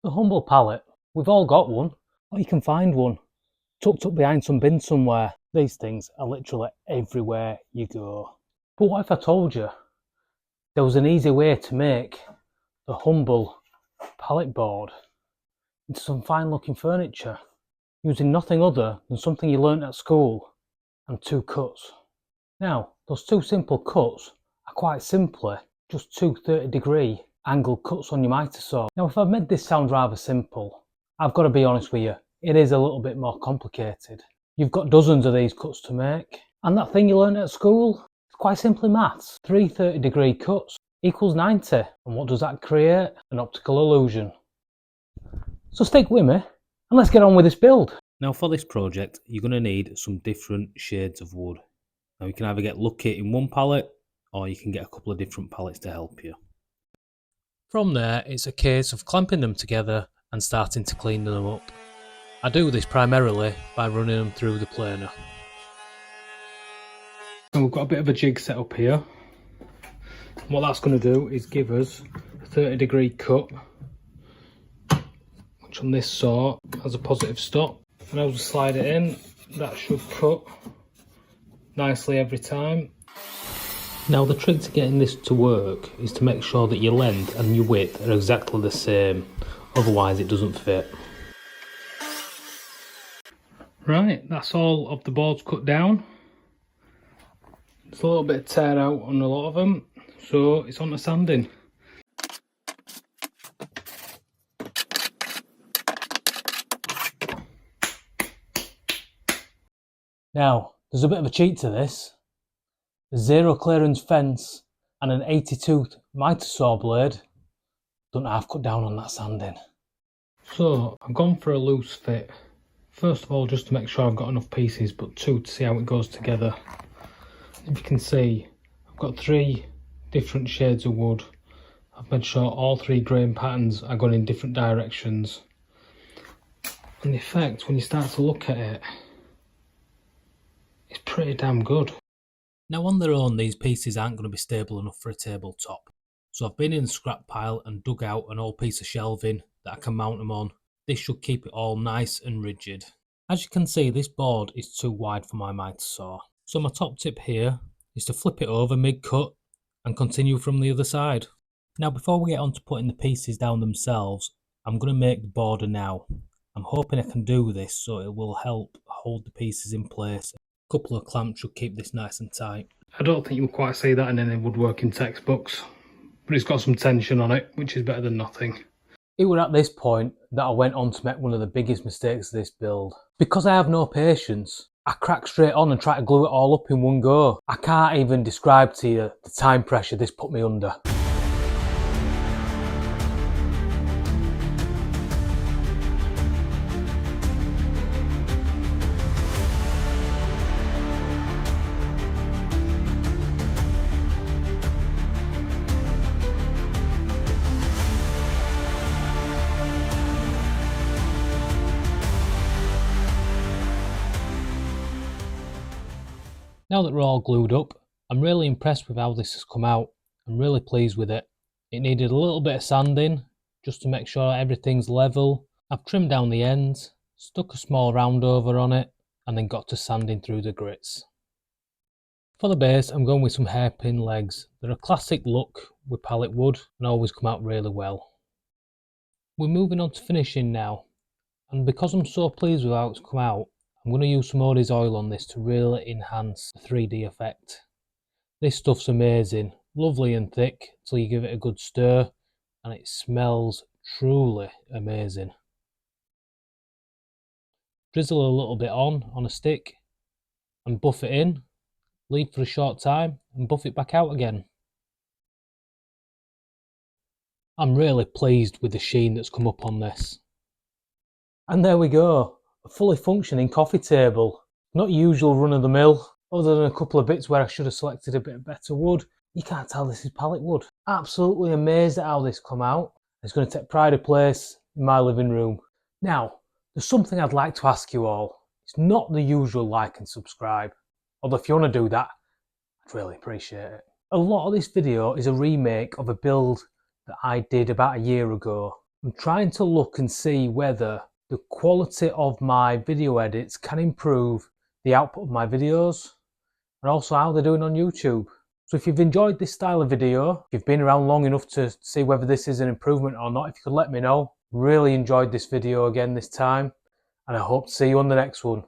The humble pallet. We've all got one, or you can find one tucked up behind some bin somewhere. These things are literally everywhere you go. But what if I told you there was an easy way to make the humble pallet board into some fine looking furniture using nothing other than something you learnt at school and 2 cuts. Now, those 2 simple cuts are quite simply just 2 30-degree angled cuts on your miter saw. Now, if I've made this sound rather simple, I've got to be honest with you, it is a little bit more complicated. You've got dozens of these cuts to make, and that thing you learnt at school, it's quite simply maths. 3 30-degree cuts equals 90, and what does that create? An optical illusion. So stick with me, and let's get on with this build. Now for this project, you're going to need some different shades of wood. Now you can either get lucky in one pallet, or you can get a couple of different pallets to help you. From there, it's a case of clamping them together and starting to clean them up. I do this primarily by running them through the planer. So we've got a bit of a jig set up here. What that's going to do is give us a 30-degree cut, which on this saw has a positive stop. And as we slide it in, that should cut nicely every time. Now the trick to getting this to work is to make sure that your length and your width are exactly the same, otherwise it doesn't fit. Right, that's all of the boards cut down. There's a little bit of tear out on a lot of them, so it's on to sanding. Now, there's a bit of a cheat to this. The 0 clearance fence and an 80-tooth miter saw blade don't half cut down on that sanding. So I've gone for a loose fit. First of all, just to make sure I've got enough pieces, but 2 to see how it goes together. If you can see, I've got 3 different shades of wood. I've made sure all 3 grain patterns are going in different directions. And the effect, when you start to look at it, it's pretty damn good. Now on their own, these pieces aren't going to be stable enough for a tabletop. So I've been in the scrap pile and dug out an old piece of shelving that I can mount them on. This should keep it all nice and rigid. As you can see, this board is too wide for my miter saw. So my top tip here is to flip it over mid-cut and continue from the other side. Now before we get on to putting the pieces down themselves, I'm going to make the border now. I'm hoping I can do this so it will help hold the pieces in place. A couple of clamps should keep this nice and tight. I don't think you'll quite see that in any woodworking textbooks, but it's got some tension on it, which is better than nothing. It was at this point that I went on to make one of the biggest mistakes of this build. Because I have no patience, I crack straight on and try to glue it all up in one go. I can't even describe to you the time pressure this put me under. Now that we're all glued up, I'm really impressed with how this has come out. I'm really pleased with it. It needed a little bit of sanding just to make sure everything's level. I've trimmed down the ends, stuck a small round over on it, and then got to sanding through the grits. For the base, I'm going with some hairpin legs. They're a classic look with pallet wood and always come out really well. We're moving on to finishing now, and because I'm so pleased with how it's come out, I'm going to use some Odie's oil on this to really enhance the 3D effect. This stuff's amazing, lovely and thick till you give it a good stir, and it smells truly amazing. Drizzle a little bit on a stick and buff it in, leave for a short time and buff it back out again. I'm really pleased with the sheen that's come up on this. And there we go. A fully functioning coffee table. Not usual run-of-the-mill, other than a couple of bits where I should have selected a bit better wood. You can't tell this is pallet wood. Absolutely amazed at how this come out. It's going to take pride of place in my living room. Now, there's something I'd like to ask you all. It's not the usual like and subscribe. Although if you want to do that, I'd really appreciate it. A lot of this video is a remake of a build that I did about a year ago. I'm trying to look and see whether the quality of my video edits can improve the output of my videos and also how they're doing on YouTube. So if you've enjoyed this style of video, if you've been around long enough to see whether this is an improvement or not, if you could let me know. Really enjoyed this video again this time, and I hope to see you on the next one.